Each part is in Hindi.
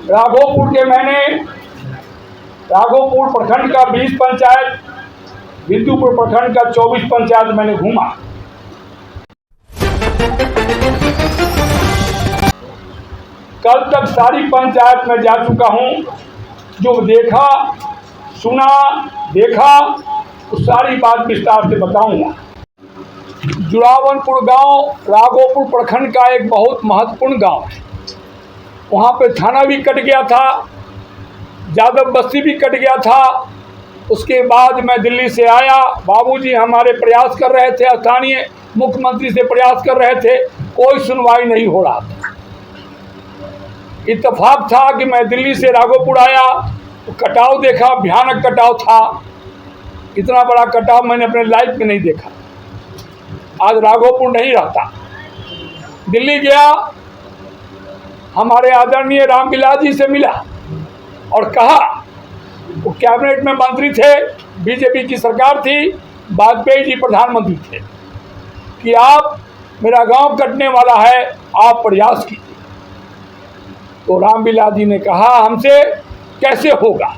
राघोपुर के मैंने राघोपुर प्रखंड का 20 पंचायत, बिंदुपुर प्रखंड का 24 पंचायत मैंने घूमा। कल तक सारी पंचायत में जा चुका हूं। जो देखा, सुना, देखा, तो सारी बात विस्तार से बताऊंगा। जुड़ावनपुर गांव राघोपुर प्रखंड का एक बहुत महत्वपूर्ण गांव है। वहाँ पे थाना भी कट गया था, यादव बस्ती भी कट गया था। उसके बाद मैं दिल्ली से आया। बाबूजी हमारे प्रयास कर रहे थे, स्थानीय मुख्यमंत्री से प्रयास कर रहे थे, कोई सुनवाई नहीं हो रहा था। इत्तेफाक था कि मैं दिल्ली से राघोपुर आया तो कटाव देखा, भयानक कटाव था। इतना बड़ा कटाव मैंने अपने लाइफ में नहीं देखा। आज राघोपुर नहीं रहता। दिल्ली गया, हमारे आदरणीय रामविलास जी से मिला और कहा, वो कैबिनेट में मंत्री थे, बीजेपी की सरकार थी, वाजपेयी जी प्रधानमंत्री थे, कि आप, मेरा गांव कटने वाला है, आप प्रयास कीजिए। तो रामविलास जी ने कहा, हमसे कैसे होगा।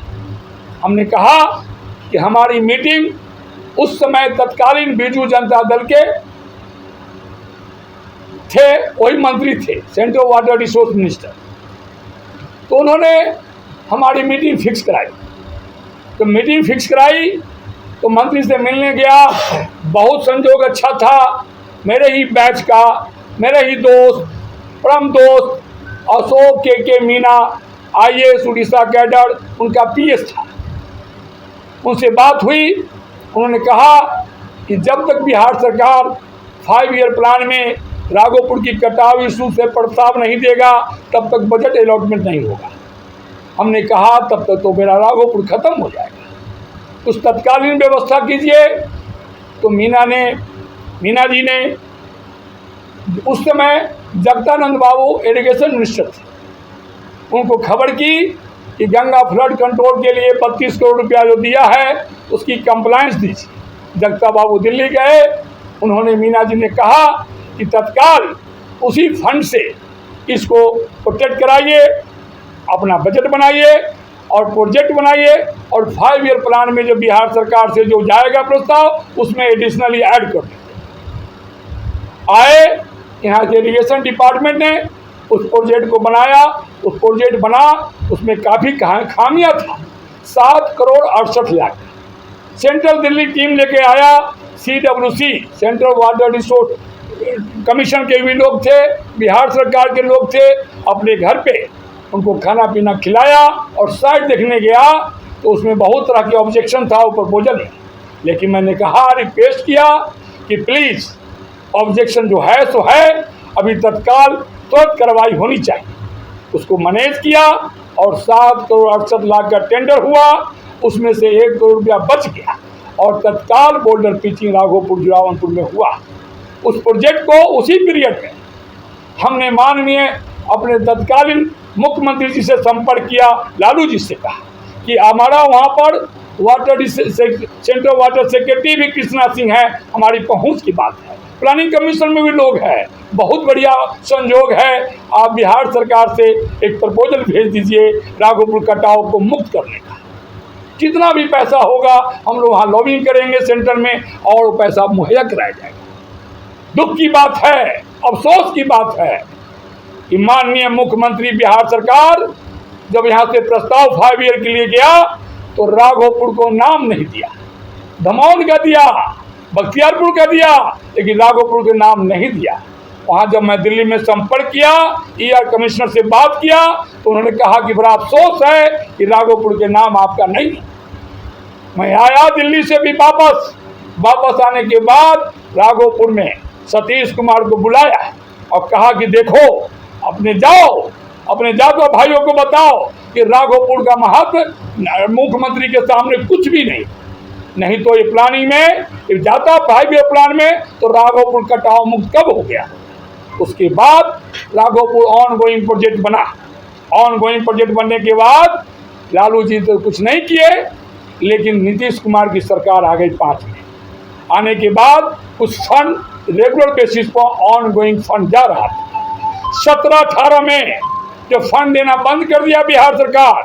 हमने कहा कि हमारी मीटिंग उस समय तत्कालीन बीजू जनता दल के थे, वही मंत्री थे, सेंट्रल वाटर रिसोर्स मिनिस्टर। तो उन्होंने हमारी मीटिंग फिक्स कराई। तो मीटिंग फिक्स कराई तो मंत्री से मिलने गया। बहुत संजोग अच्छा था। मेरे ही बैच का, मेरे ही दोस्त, परम दोस्त अशोक के मीना, IAS उड़ीसा कैडर, उनका PS था। उनसे बात हुई। उन्होंने कहा कि जब तक बिहार सरकार 5 ईयर प्लान में राघोपुर की कटाव इशू से प्रस्ताव नहीं देगा, तब तक बजट अलॉटमेंट नहीं होगा। हमने कहा तब तक तो मेरा राघोपुर खत्म हो जाएगा, कुछ तत्कालीन व्यवस्था कीजिए। तो मीना जी ने, उस समय जगदानंद बाबू इरिगेशन मिनिस्टर थे, उनको खबर की कि गंगा फ्लड कंट्रोल के लिए 32 करोड़ रुपया जो दिया है उसकी कंप्लायंस दीजिए। जगता बाबू दिल्ली गए। उन्होंने, मीना जी ने कहा कि तत्काल उसी फंड से इसको प्रोटेक्ट कराइए, अपना बजट बनाइए और प्रोजेक्ट बनाइए, और 5 ईयर प्लान में जो बिहार सरकार से जो जाएगा प्रस्ताव, उसमें एडिशनली ऐड कर दीजिए। आए यहाँ के इरिगेशन डिपार्टमेंट ने उस प्रोजेक्ट को बनाया। उस प्रोजेक्ट बना, उसमें काफ़ी खामियां था। 7 करोड़ 68 लाख। सेंट्रल दिल्ली टीम लेके आया। CWC, central water resource commission के भी लोग थे, बिहार सरकार के लोग थे। अपने घर पे उनको खाना पीना खिलाया और साइट देखने गया तो उसमें बहुत तरह के ऑब्जेक्शन था वो प्रपोजल है। लेकिन मैंने कहा, रिक्वेस्ट किया कि प्लीज़ ऑब्जेक्शन जो है सो है, अभी तत्काल तुरंत कार्रवाई होनी चाहिए। उसको मैनेज किया और 7 करोड़ 68 लाख का टेंडर हुआ। उसमें से 1 करोड़ रुपया बच गया और तत्काल बोल्डर पिचिंग राघोपुर जुड़ावनपुर में हुआ। उस प्रोजेक्ट को उसी पीरियड में हमने माननीय अपने तत्कालीन मुख्यमंत्री जी से संपर्क किया, लालू जी से कहा कि हमारा वहाँ पर सेंट्रल वाटर सेक्रेटरी भी कृष्णा सिंह है, हमारी पहुँच की बात है, प्लानिंग कमीशन में भी लोग हैं, बहुत बढ़िया संजोग है, आप बिहार सरकार से एक प्रपोजल भेज दीजिए राघोपुर कटाव को मुक्त करने का। जितना भी पैसा होगा हम लोग वहाँ लॉबिंग करेंगे सेंटर में और वो पैसा मुहैया कराया जाएगा। दुख की बात है, अफसोस की बात है कि माननीय मुख्यमंत्री बिहार सरकार जब यहाँ से प्रस्ताव 5 ईयर के लिए गया तो राघोपुर को नाम नहीं दिया। दमौन का दिया, बख्तियारपुर का दिया, लेकिन राघोपुर के नाम नहीं दिया। वहाँ जब मैं दिल्ली में संपर्क किया, ER कमिश्नर से बात किया, तो उन्होंने कहा कि बड़ा अफसोस है कि राघोपुर के नाम आपका नहीं। मैं आया दिल्ली से भी वापस आने के बाद राघोपुर में सतीश कुमार को बुलाया और कहा कि देखो, अपने जातो भाइयों को बताओ कि राघोपुर का महत्व मुख्यमंत्री के सामने कुछ भी नहीं तो ये प्लानिंग में जाता 5 ईयर प्लान में तो राघोपुर कटाव मुक्त कब हो गया। उसके बाद राघोपुर ऑन गोइंग प्रोजेक्ट बना। ऑन गोइंग प्रोजेक्ट बनने के बाद लालू जी तो कुछ नहीं किए, लेकिन नीतीश कुमार की सरकार आ गई 5 में। आने के बाद कुछ फंड रेगुलर बेसिस पर ऑन गोइंग फंड जा रहा था। 17-18 में जब फंड देना बंद कर दिया बिहार सरकार,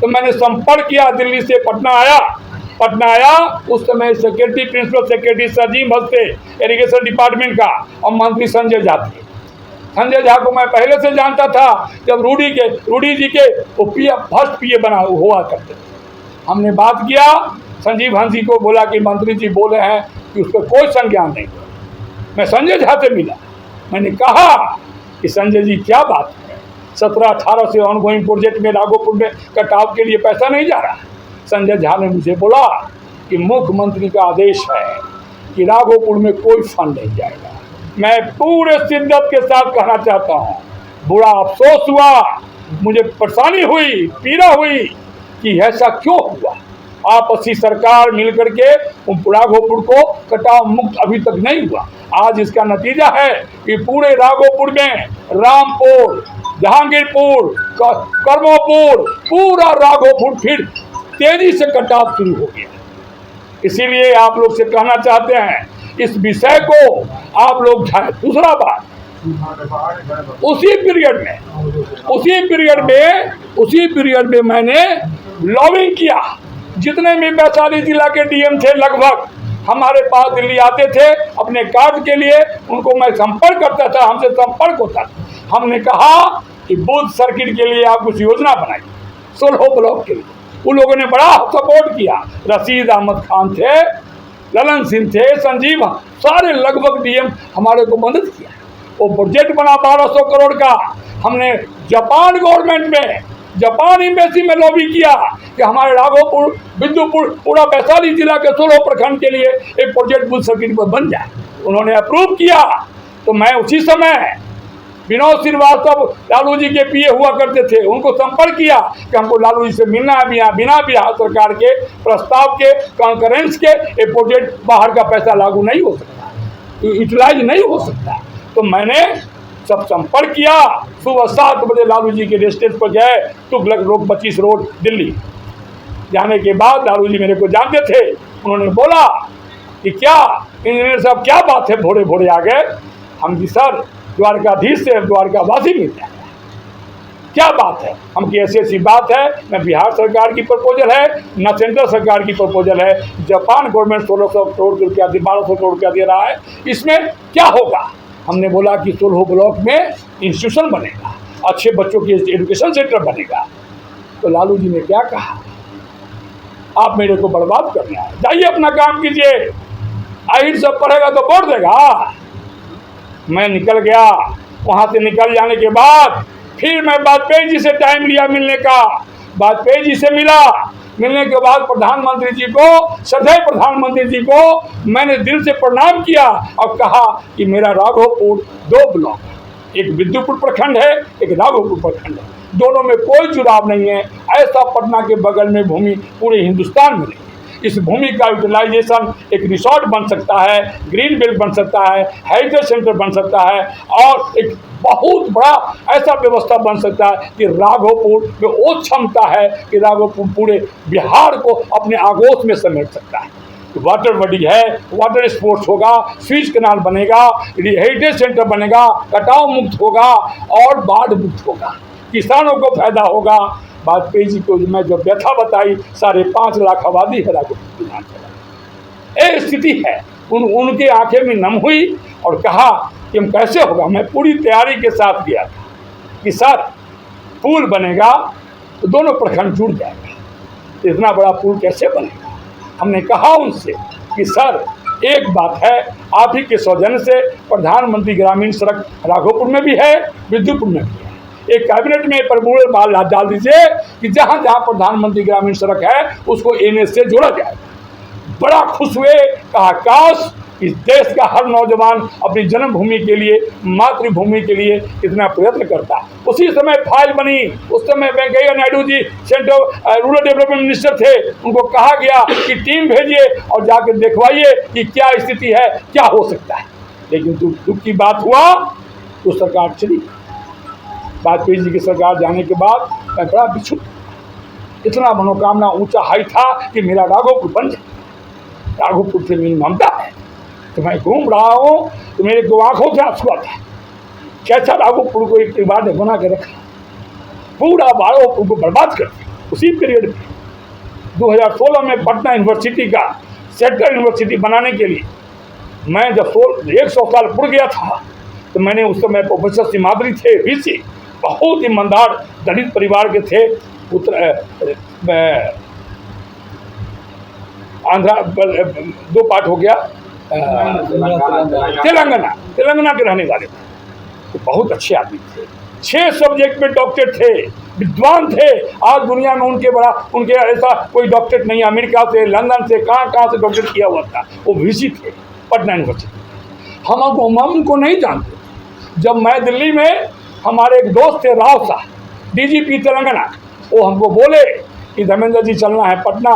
तो मैंने संपर्क किया, दिल्ली से पटना आया। उस समय सेक्रेटरी, प्रिंसिपल सेक्रेटरी सजीव हस्ते इरिगेशन डिपार्टमेंट का, और मंत्री संजय झा थे। संजय झा को मैं पहले से जानता था, जब रूडी जी के वो फर्स्ट पीए बना हुआ करते थे। हमने बात किया, संजीव हंसी को बोला कि मंत्री जी बोले हैं कि उसका कोई संज्ञान नहीं हुआ। मैं संजय झा से मिला, मैंने कहा कि संजय जी क्या बात है, 17-18 से ऑनगोइंग प्रोजेक्ट में राघोपुर में कटाव के लिए पैसा नहीं जा रहा। संजय झा ने मुझे बोला कि मुख्यमंत्री का आदेश है कि राघोपुर में कोई फंड नहीं जाएगा। मैं पूरे शिद्दत के साथ कहना चाहता हूँ, बुरा अफसोस हुआ, मुझे परेशानी हुई, पीड़ा हुई कि ऐसा क्यों हुआ। आपसी सरकार मिलकर के राघोपुर को कटाव मुक्त अभी तक नहीं हुआ। आज इसका नतीजा है कि पूरे राघोपुर में रामपुर, जहांगीरपुर, कर्मोपुर, पूरा राघोपुर फिर तेजी से कटाव शुरू हो गया। इसीलिए आप लोग से कहना चाहते हैं, इस विषय को आप लोग उठाएं। दूसरा बात, उसी पीरियड में मैंने लॉबिंग किया। जितने भी वैशाली जिला के डीएम थे लगभग हमारे पास दिल्ली आते थे अपने कार्य के लिए, उनको मैं संपर्क करता था, हमसे संपर्क होता था। हमने कहा कि बूथ सर्किट के लिए आप कुछ योजना बनाइए, 16 ब्लॉक के लिए। उन लोगों ने बड़ा सपोर्ट किया। रशीद अहमद खान थे, ललन सिंह थे, संजीव, सारे लगभग डीएम हमारे को मदद किया। वो प्रोजेक्ट बना 1200 करोड़ का। हमने जापान गवर्नमेंट में, जापान एम्बेसी में लॉबी किया कि हमारे राघोपुर, बिंदुपुर, पूरा वैशाली जिला के 16 प्रखंड के लिए एक प्रोजेक्ट बूथ सर्किट पर बन जाए। उन्होंने अप्रूव किया। तो मैं उसी समय विनोद श्रीवास्तव लालू जी के पीए हुआ करते थे, उनको संपर्क किया कि हमको लालू जी से मिलना है। बिना बिहार सरकार के प्रस्ताव के, कॉन्करेंस के ये प्रोजेक्ट बाहर का पैसा लागू नहीं हो सकता, यूटिलाइज नहीं हो सकता। तो मैंने सब संपर्क किया। सुबह 7 बजे लालू जी के रेजिडेंस पर गए, तुगलक रोड 25 रोड दिल्ली। जाने के बाद लालू जी मेरे को जानते थे। उन्होंने बोला कि क्या इंजीनियर साहब क्या बात है, भोरे भोरे आ गए। हम जी सर द्वारकाधीश से द्वारकावासी मिलते हैं, क्या बात है। हम की ऐसी बात है, न बिहार सरकार की प्रपोजल है न सेंट्रल सरकार की प्रपोजल है। जापान गवर्नमेंट 1600 करोड़ रुपया 1200 करोड़ रुपया दे रहा है, इसमें क्या होगा। हमने बोला कि 16 ब्लॉक में इंस्टीट्यूशन बनेगा, अच्छे बच्चों की एजुकेशन सेंटर बनेगा। तो लालू जी ने क्या कहा, आप मेरे को बर्बाद करना है, जाइए अपना काम कीजिए, आइट सब पढ़ेगा तो वोट देगा। मैं निकल गया। वहाँ से निकल जाने के बाद फिर मैं वाजपेयी जी से टाइम लिया मिलने का। वाजपेयी जी से मिलने के बाद प्रधानमंत्री जी को, सदैव प्रधानमंत्री जी को मैंने दिल से प्रणाम किया और कहा कि मेरा राघोपुर 2 ब्लॉक, एक बिंदुपुर प्रखंड है, एक राघोपुर प्रखंड है, दोनों में कोई जुड़ाव नहीं है। ऐसा पटना के बगल में भूमि पूरे हिंदुस्तान में नहीं। इस भूमि का यूटिलाइजेशन एक रिसोर्ट बन सकता है, ग्रीन बेल्ट बन सकता है, हेरिटेज सेंटर बन सकता है, और एक बहुत बड़ा ऐसा व्यवस्था बन सकता है कि राघोपुर में वो क्षमता है कि राघोपुर पूरे बिहार को अपने आगोश में समेट सकता है। वाटर बॉडी है, वाटर स्पोर्ट्स होगा, स्विच कैनाल बनेगा, हेरिटेज सेंटर बनेगा, कटाव मुक्त होगा और बाढ़ मुक्त होगा, किसानों को फायदा होगा। वाजपेयी जी को मैं जो व्यथा बताई, 5.5 लाख आबादी है राघोपुर विधानसभा, ये स्थिति है। उनकी आंखें में नम हुई और कहा कि हम कैसे होगा। मैं पूरी तैयारी के साथ गया था कि सर पुल बनेगा तो दोनों प्रखंड जुड़ जाएगा, इतना बड़ा पुल कैसे बनेगा। हमने कहा उनसे कि सर एक बात है, आप ही के सौजन्य से प्रधानमंत्री ग्रामीण सड़क राघोपुर में भी है, बिंदुपुर में भी है। एक कैबिनेट में प्रपोजल माल डाल दीजिए कि जहाँ जहाँ प्रधानमंत्री ग्रामीण सड़क है उसको एनएच से जोड़ा जाए। बड़ा खुश हुए, कहा काश इस देश का हर नौजवान अपनी जन्मभूमि के लिए, मातृभूमि के लिए इतना प्रयत्न करता। उसी समय फाइल बनी। उस समय Venkaiah Naidu ji central rural development minister थे, उनको कहा गया कि टीम भेजिए और जाकर देखवाइए कि क्या स्थिति है, क्या हो सकता है। लेकिन दुख की बात हुआ तो सरकार चली। वाजपेयी जी की सरकार जाने के बाद मैं बड़ा बिछुड़, इतना मनोकामना ऊंचा हाई था कि मेरा राघोपुर बन जाए। राघोपुर से मेरी ममता है, तो मैं घूम रहा हूँ तो मेरे 2 आँखों से आंसू आता है। कैसा राघोपुर को एक परिवार ने बना के रखा, पूरा भागलपुर को बर्बाद कर दिया। उसी पीरियड में 2016 में पटना यूनिवर्सिटी का सेंट्रल यूनिवर्सिटी बनाने के लिए मैं जब 100 साल पुर गया था, तो मैंने उस समय प्रोफेसर सिमाद्री थे, वीसी, बहुत ईमानदार दलित परिवार के थे, आंध्रा 2 पार्ट हो गया, तेलंगाना के रहने वाले थे, तो बहुत अच्छे आदमी थे, 6 सब्जेक्ट में डॉक्टरेट थे, विद्वान थे। आज दुनिया में उनके ऐसा कोई डॉक्टरेट नहीं, अमेरिका से, लंदन से, कहाँ से डॉक्टरेट किया हुआ था। वो वीसी थे पटना यूनिवर्सिटी। हम उनको नहीं जानते। जब मैं दिल्ली में, हमारे एक दोस्त थे राव साहब, डीजीपी तेलंगाना, वो हमको बोले कि धर्मेंद्र जी चलना है पटना,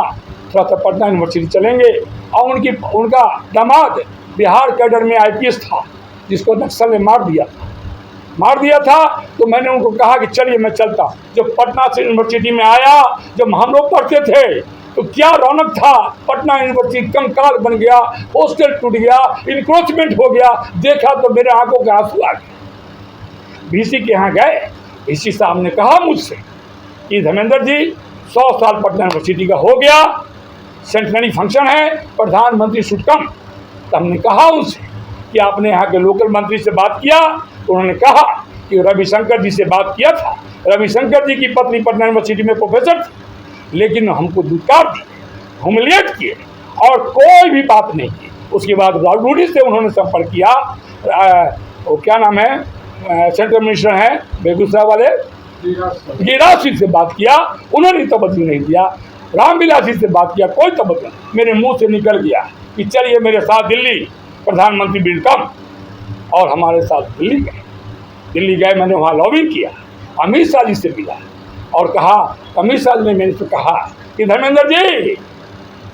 थोड़ा सा पटना यूनिवर्सिटी चलेंगे। और उनका दामाद बिहार कैडर में IPS था, जिसको नक्सल ने मार दिया था। तो मैंने उनको कहा कि चलिए मैं चलता। जब पटना से यूनिवर्सिटी में आया, जब हम लोग पढ़ते थे तो क्या रौनक था। पटना यूनिवर्सिटी कंकाल बन गया, हॉस्टल टूट गया, इंक्रोचमेंट हो गया। देखा तो मेरे आंखों के आंसू आ गए। VC के यहाँ गए, VC साहब ने कहा मुझसे कि धर्मेंद्र जी 100 साल पटना यूनिवर्सिटी का हो गया, सेंटनरी फंक्शन है, प्रधानमंत्री शुड कम। तो हमने कहा उनसे कि आपने यहाँ के लोकल मंत्री से बात किया? तो उन्होंने कहा कि रविशंकर जी से बात किया था। रविशंकर जी की पत्नी पटना यूनिवर्सिटी में प्रोफेसर थी, लेकिन हमको दुत्कार दिए, ह्यूमिलिएट किए और कोई भी बात नहीं की। उसके बाद रूडी से उन्होंने संपर्क किया, वो क्या नाम है, सेंट्रल मिनिस्टर हैं बेगूसराय वाले, गिरिराज सिंह से बात किया, उन्होंने तवज्जो नहीं दिया। रामविलास जी से बात किया, कोई तवज्जो नहीं। मेरे मुंह से निकल गया कि चलिए मेरे साथ दिल्ली, प्रधानमंत्री विल कम। और हमारे साथ दिल्ली गए, मैंने वहाँ लॉबिंग किया, अमित शाह जी से मिला और कहा, अमित शाह जी ने मेरे से कहा कि धर्मेंद्र जी,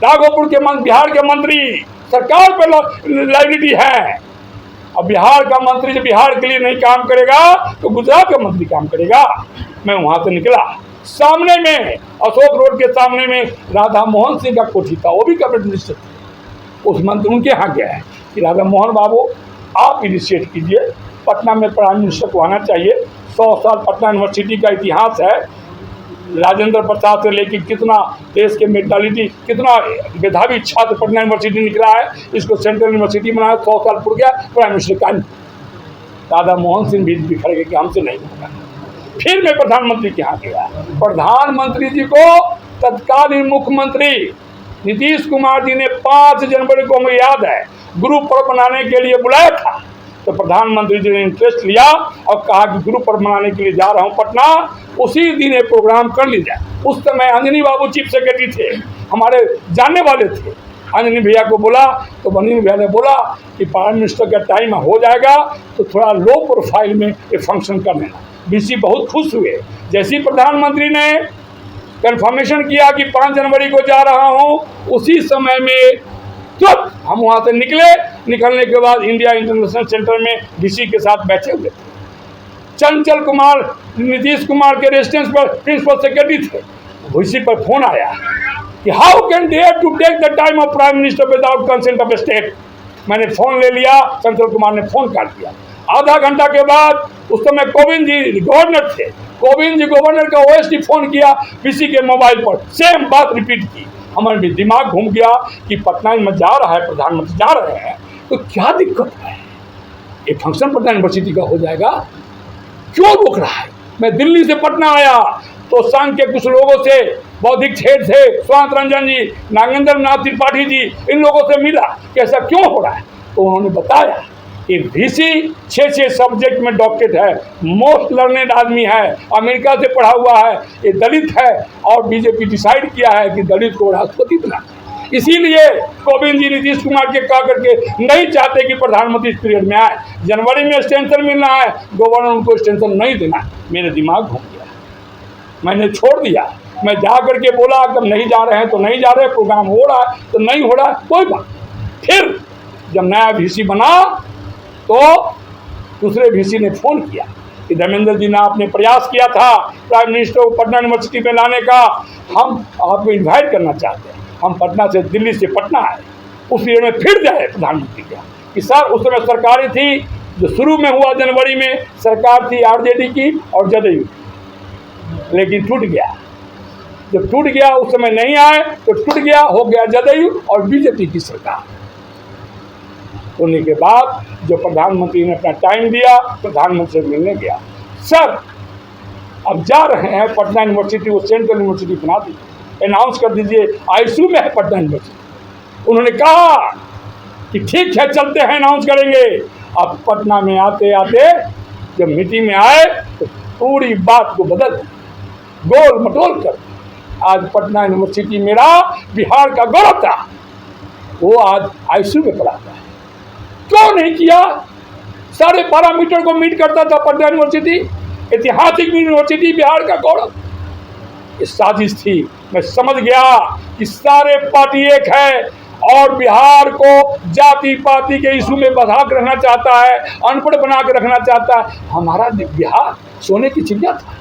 राघोपुर के बिहार के मंत्री सरकार पर लायबिलिटी है। अब बिहार का मंत्री जब बिहार के लिए नहीं काम करेगा तो गुजरात का मंत्री काम करेगा। मैं वहाँ से निकला, सामने में अशोक रोड के सामने में राधा मोहन सिंह का कोठी था, वो भी कैबिनेट मिनिस्टर थे। उस मंत्री उनके यहाँ गया है कि राधा मोहन बाबू आप इनिशिएट कीजिए, पटना में प्राइम मिनिस्टर को आना चाहिए। 100 साल पटना यूनिवर्सिटी का इतिहास है, राजेंद्र प्रसाद से लेकर कितना देश के मेंटालिटी, कितना मेधावी छात्र पटना यूनिवर्सिटी निकला है, इसको सेंट्रल यूनिवर्सिटी बनाया। 100 साल पूरा गया, प्राइम मिनिस्टर का राधा मोहन सिंह भी बिखर गए कि हमसे नहीं होगा। फिर मैं प्रधानमंत्री के यहाँ गया, प्रधानमंत्री जी को तत्कालीन मुख्यमंत्री नीतीश कुमार जी ने 5 जनवरी को हमें याद है गुरु पर्व मनाने के लिए बुलाया था। तो प्रधानमंत्री जी ने इंटरेस्ट लिया और कहा कि गुरु पर्व मनाने के लिए जा रहा हूँ पटना, उसी दिन ये प्रोग्राम कर लीजिए। उस समय अंजनी बाबू चीफ सेक्रेटरी थे, हमारे जानने वाले थे। अंजनी भैया को बोला तो अंजनी भैया ने बोला कि प्राइम मिनिस्टर का टाइम हो जाएगा तो थोड़ा लो प्रोफाइल में ये फंक्शन कर लेना। VC बहुत खुश हुए। जैसे ही प्रधानमंत्री ने कंफर्मेशन किया कि 5 जनवरी को जा रहा हूँ, उसी समय में तुरंत हम वहाँ से निकलने के बाद इंडिया इंटरनेशनल सेंटर में VC के साथ बैठे हुए थे। चंचल कुमार नीतीश कुमार के रेजिडेंस पर प्रिंसिपल सेक्रेटरी थे। VC पर फोन आया कि how can dare to take the time of prime minister without consent of state. मैंने फ़ोन ले लिया, चंचल कुमार ने फ़ोन काट दिया। आधा घंटा के बाद उस समय कोविंद जी गवर्नर थे, कोविंद जी गवर्नर का OSD फ़ोन किया VC के मोबाइल पर, सेम बात रिपीट की। हमारे भी दिमाग घूम गया कि पटना में जा रहा है प्रधानमंत्री, जा रहे हैं तो क्या दिक्कत है, ये फंक्शन पटना यूनिवर्सिटी का हो जाएगा, क्यों रोक रहा है। मैं दिल्ली से पटना आया तो संघ के कुछ लोगों से, बौद्धिक ठेठ थे, स्वांत रंजन जी, नागेंद्र नाथ त्रिपाठी जी, इन लोगों से मिला कि ऐसा क्यों हो रहा है। तो उन्होंने बताया कि VC 6 सब्जेक्ट में डॉक्टरेट है, मोस्ट लर्नेड आदमी है, अमेरिका से पढ़ा हुआ है, ये दलित है और बीजेपी डिसाइड किया है कि दलित को राष्ट्रपति बना। इसीलिए कोविंद जी नीतीश कुमार के कहा करके नहीं चाहते कि प्रधानमंत्री इस पीरियड में आए। जनवरी में एक्सटेंशन मिलना है, गवर्नर उनको एक्सटेंशन नहीं देना। मेरे दिमाग घूम गया, मैंने छोड़ दिया। मैं जा करके बोला कि नहीं जा रहे हैं तो नहीं जा रहे, प्रोग्राम हो रहा है तो नहीं हो रहा है, कोई बात। फिर जब नया VC बना तो दूसरे VC ने फ़ोन किया कि धर्मेंद्र जी ने आपने प्रयास किया था प्राइम मिनिस्टर को पटना यूनिवर्सिटी में लाने का, हम आपको इन्वाइट करना चाहते हैं। हम पटना से, दिल्ली से पटना आए। उस पीरियड में फिर जाए प्रधानमंत्री का कि सर, उस समय सरकारें थी, जो शुरू में हुआ जनवरी में सरकार थी RJD की और JDU। लेकिन टूट गया। जब टूट गया उस समय नहीं आए तो टूट गया, हो गया जदयू और बीजेपी की सरकार। होने के बाद जो प्रधानमंत्री ने अपना टाइम दिया, प्रधानमंत्री से मिलने गया, सर अब जा रहे हैं पटना यूनिवर्सिटी को सेंट्रल यूनिवर्सिटी बना दी, अनाउंस कर दीजिए आईसीयू में है पटना यूनिवर्सिटी। उन्होंने कहा कि ठीक है चलते हैं, अनाउंस करेंगे। अब पटना में आते आते जब मीटिंग में आए तो पूरी बात को बदल गोल मटोल कर आज पटना यूनिवर्सिटी मेरा बिहार का गौरव था, वो आज आईसीयू में पढ़ाता है। क्यों नहीं किया? 12.5 मीटर को मीट करता था पटना यूनिवर्सिटी, ऐतिहासिक यूनिवर्सिटी, बिहार का गौरव। ये साजिश थी। मैं समझ गया कि सारे पार्टी एक है और बिहार को जाति पाति के इशू में बधा के रखना चाहता है, अनपढ़ बना के रखना चाहता है। हमारा बिहार सोने की चिड़िया था,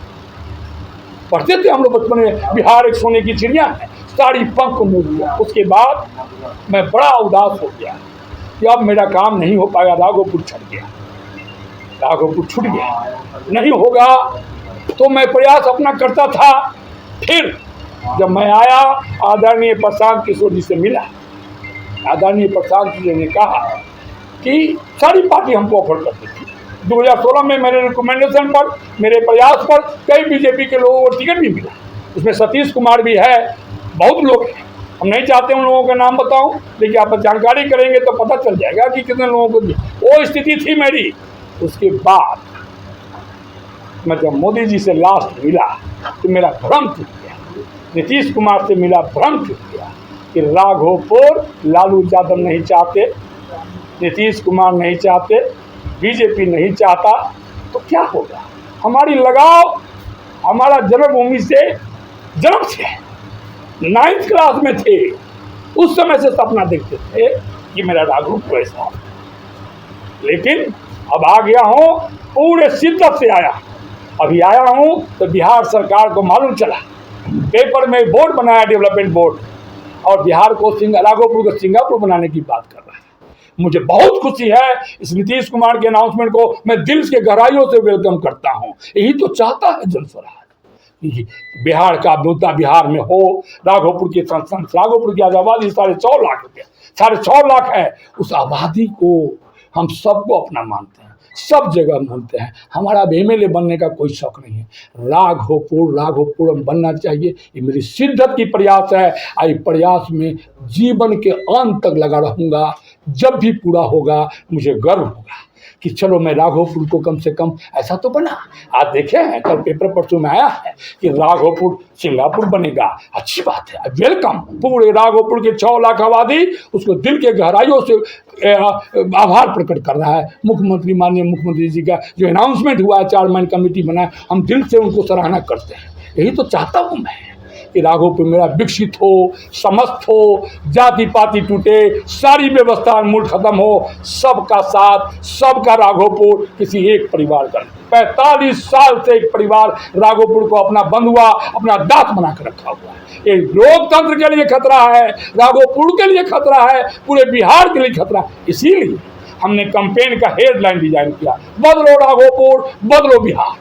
पढ़ते थे हम लोग बचपन में, बिहार एक सोने की चिड़िया है, सारी पंख मुड़ गया। उसके बाद मैं बड़ा उदास हो गया कि अब मेरा काम नहीं हो पाएगा, राघोपुर छूट गया, राघोपुर छूट गया, नहीं होगा। तो मैं प्रयास अपना करता था। फिर जब मैं आया आदरणीय प्रशांत किशोर जी से मिला, आदरणीय प्रशांत जी ने कहा कि सारी पार्टी हमको ऑफर करती थी। 2016 में मेरे रिकमेंडेशन पर, मेरे प्रयास पर कई बीजेपी के लोगों को टिकट भी मिला, उसमें सतीश कुमार भी है, बहुत लोग हैं। हम नहीं चाहते उन लोगों का नाम बताऊं, लेकिन आप जानकारी करेंगे तो पता चल जाएगा कि कितने लोगों को दिया। वो स्थिति थी मेरी। उसके बाद मैं जब मोदी जी से लास्ट मिला तो मेरा भ्रम टूट गया, नीतीश कुमार से मिला, भ्रम टूट गया कि राघोपुर लालू यादव नहीं चाहते, नीतीश कुमार नहीं चाहते, बीजेपी नहीं चाहता, तो क्या होगा? हमारी लगाव हमारा जन्मभूमि से, जन्म से 9th क्लास में थे, उस समय से सपना देखते थे कि मेरा राघोपुर ऐसा। लेकिन अब आ गया हूँ, पूरे शिद्दत से आया। अभी आया हूँ तो बिहार सरकार को मालूम चला, पेपर में बोर्ड बनाया, डेवलपमेंट बोर्ड, और बिहार को राघोपुर को सिंगापुर बनाने की बात कर रहा है। मुझे बहुत खुशी है। इस नीतीश कुमार के अनाउंसमेंट को मैं दिल के गहराइयों से वेलकम करता हूँ। यही तो चाहता है जन स्वराज, बिहार का मुद्दा बिहार में हो। राघोपुर की राघोपुर की आबादी 4.5 लाख रुपया, 6.5 लाख है। उस आबादी को हम सबको अपना मानते हैं, सब जगह मानते हैं। हमारा एमएलए बनने का कोई शौक नहीं है। राघोपुर बनना चाहिए, ये मेरी शिद्दत की प्रयास है। आई प्रयास में जीवन के अंत तक लगा रहूँगा। जब भी पूरा होगा मुझे गर्व होगा कि चलो मैं राघोपुर को कम से कम ऐसा तो बना। आज देखे हैं, कल पेपर परसों में आया है कि राघोपुर सिंगापुर बनेगा, अच्छी बात है, वेलकम। पूरे राघोपुर के 6 लाख आबादी उसको दिल के गहराइयों से आभार प्रकट कर रहा है। मुख्यमंत्री, माननीय मुख्यमंत्री जी का जो अनाउंसमेंट हुआ है, 4 मैन कमेटी बनाए, हम दिल से उनको सराहना करते हैं। यही तो चाहता हूँ मैं कि राघोपुर मेरा विकसित हो, समस्त हो, जाति पाति टूटे, सारी व्यवस्था मूल खत्म हो, सबका साथ, सबका राघोपुर किसी एक परिवार का। 45 साल से एक परिवार राघोपुर को अपना बंधुआ, अपना दांत बना कर रखा हुआ है। ये लोकतंत्र के लिए खतरा है, राघोपुर के लिए खतरा है, पूरे बिहार के लिए खतरा है। इसीलिए हमने कैंपेन का हेडलाइन डिजाइन किया, बदलो राघोपुर, बदलो बिहार।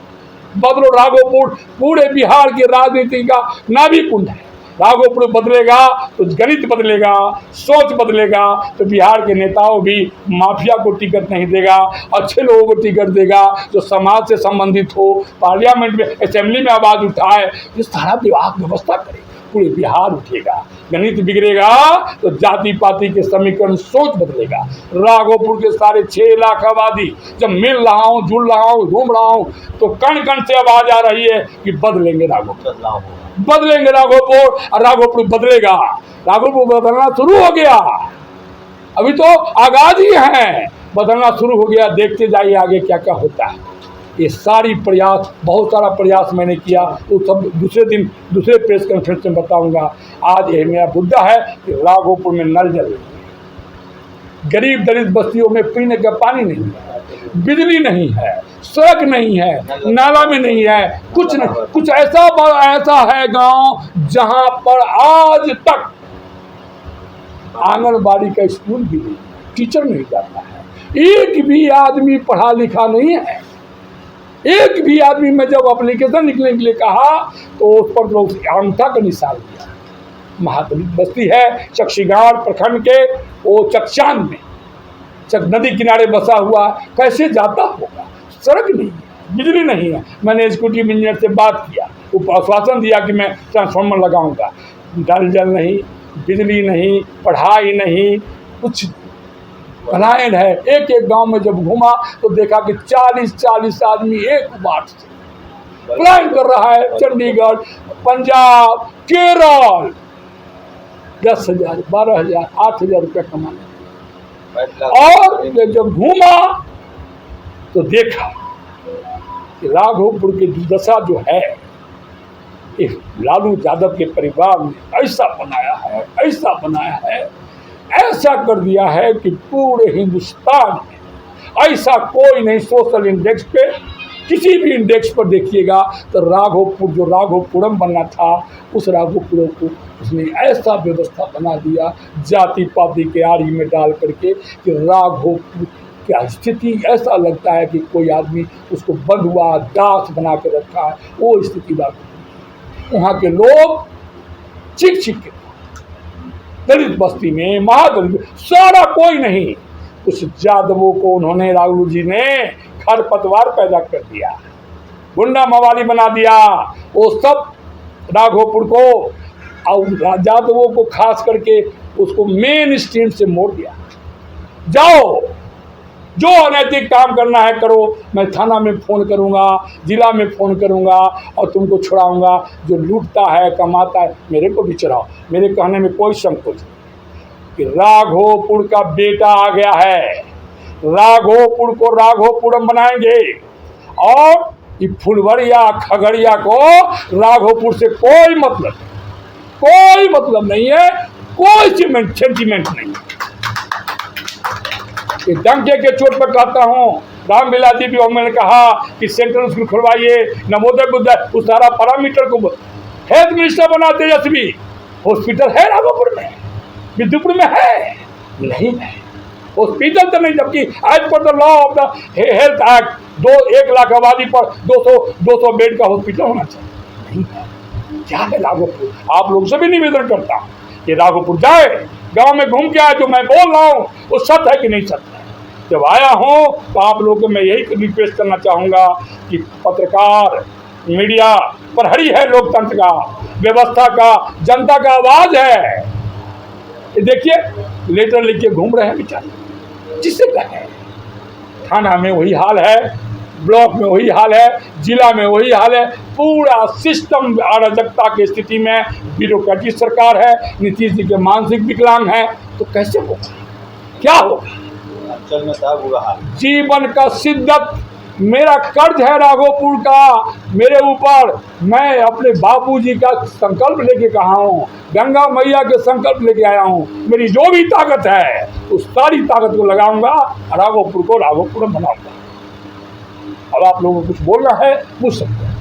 बदलो राघोपुर पूरे बिहार की राजनीति का नाभि कुंड है। राघोपुर बदलेगा तो गणित बदलेगा, सोच बदलेगा, तो बिहार के नेताओं भी माफिया को टिकट नहीं देगा, अच्छे लोगों को टिकट देगा, जो समाज से संबंधित हो, पार्लियामेंट में, असेंबली में आवाज़ उठाए, ये सारा विभाग व्यवस्था करे, पूरे बिहार उठेगा। गणित बिगड़ेगा तो जाति पाति के समीकरण, सोच बदलेगा। राघोपुर के 6.5 लाख आबादी जब मिल रहा हूँ, जुड़ रहा हूँ, घूम रहा हूँ, तो कण कण से आवाज आ रही है कि बदलेंगे राघोपुर, बदलेंगे राघोपुर, और राघोपुर बदलेगा। राघोपुर बदलना शुरू हो गया, अभी तो आगाज ही है, बदलना शुरू हो गया। देखते जाइए आगे क्या क्या होता है। ये सारी प्रयास, बहुत सारा प्रयास मैंने किया, तो सब दूसरे दिन दूसरे प्रेस कॉन्फ्रेंस में बताऊंगा। आज ये मेरा मुद्दा है कि राघोपुर में नल जल रही है, गरीब दलित बस्तियों में पीने का पानी नहीं है, बिजली नहीं है, सड़क नहीं है, नाला में नहीं है, कुछ नहीं। कुछ ऐसा है गांव जहां पर आज तक आंगनबाड़ी का स्कूल भी नहीं, टीचर नहीं जाता है, एक भी आदमी पढ़ा लिखा नहीं है, एक भी आदमी में जब एप्लीकेशन लिखने के लिए कहा तो उस पर लोग अंगूठा का निशान दिया। महादलित बस्ती है चकसीगांव प्रखंड के वो चकचांद में, चक नदी किनारे बसा हुआ, कैसे जाता होगा? सड़क नहीं है, बिजली नहीं है। मैंने एग्जीक्यूटिव इंजीनियर से बात किया, वो आश्वासन दिया कि मैं ट्रांसफार्मर लगाऊंगा। नल जल नहीं, बिजली नहीं, पढ़ाई नहीं, कुछ पलायन है। एक एक गांव में जब घूमा तो देखा कि 40-40 आदमी एक बार से पलायन कर रहा है। चंडीगढ़, पंजाब, केरल 10,000, 12,000, 8,000 रुपया कमाने। और जब घूमा तो देखा कि राघोपुर की दुर्दशा जो है, इस लालू यादव के परिवार ने ऐसा बनाया है, ऐसा कर दिया है कि पूरे हिंदुस्तान में ऐसा कोई नहीं। सोशल इंडेक्स पे, किसी भी इंडेक्स पर देखिएगा तो राघोपुर, जो राघोपुरम बनना था, उस राघोपुरम को उसने ऐसा व्यवस्था बना दिया जाति पाति के आड़ी में डाल करके कि राघोपुर की स्थिति ऐसा लगता है कि कोई आदमी उसको बंद हुआ दास बना के रखा है। वो स्थिति राघोपुर, वहाँ के लोग चीख के, दलित बस्ती में, महादलित, सारा कोई नहीं। उस यादवों को उन्होंने, राघु जी ने खरपतवार पैदा कर दिया, गुंडा मवाली बना दिया। वो सब राघोपुर को और यादवों को खास करके उसको मेन स्ट्रीम से मोड़ दिया। जाओ, जो अनैतिक काम करना है करो, मैं थाना में फ़ोन करूंगा, जिला में फ़ोन करूंगा और तुमको छुड़ाऊंगा। जो लूटता है, कमाता है, मेरे को भी चढ़ाओ। मेरे कहने में कोई संकोच नहीं कि राघोपुर का बेटा आ गया है, राघोपुर को राघोपुरम बनाएंगे। और ये फुलवरिया खगड़िया को राघोपुर से कोई मतलब नहीं है, कोई सेंटीमेंट नहीं है। डंके के चोट पर कहता हूँ, राम बिलासी भी मैंने कहा कि सेंट्रल स्कूल खुलवाइए, नवोदय विद्यालय, उस सारा पैरामीटर को हेल्थ मिनिस्टर बना तेजस्वी। हॉस्पिटल है राघोपुर में, विद्युपुर में है नहीं है हॉस्पिटल तो नहीं, जबकि आज पर the law of the health act 1 lakh आबादी पर 200 बेड का हॉस्पिटल होना चाहिए, नहीं है। क्या है राघोपुर? आप लोग से भी निवेदन करता हूँ कि राघोपुर जाए, गांव में घूम के आए, जो मैं बोल रहा हूँ वो सत्य है कि नहीं सत्य है। जब आया हूँ तो आप लोगों को मैं यही रिक्वेस्ट करना चाहूँगा कि पत्रकार, मीडिया प्रहरी है लोकतंत्र का, व्यवस्था का, जनता का आवाज है। ये देखिए लेटर लिख के घूम रहे हैं बेचारे, जिससे कहें थाना में वही हाल है, ब्लॉक में वही हाल है, जिला में वही हाल है। पूरा सिस्टम अराजकता की स्थिति में, ब्यूरोक्रेटिक सरकार है, नीतीश जी के मानसिक विकलांग है, तो कैसे होगा? क्या होगा? अंचल में था बुरा हाल। जीवन का शिद्दत, मेरा कर्ज है राघोपुर का मेरे ऊपर। मैं अपने बापूजी का संकल्प लेके कहा हूँ, गंगा मैया के संकल्प लेके आया हूँ। मेरी जो भी ताकत है उस सारी ताकत को लगाऊंगा, राघोपुर को राघोपुर बनाऊंगा। अब आप लोगों को कुछ बोलना है पूछ सकते हैं।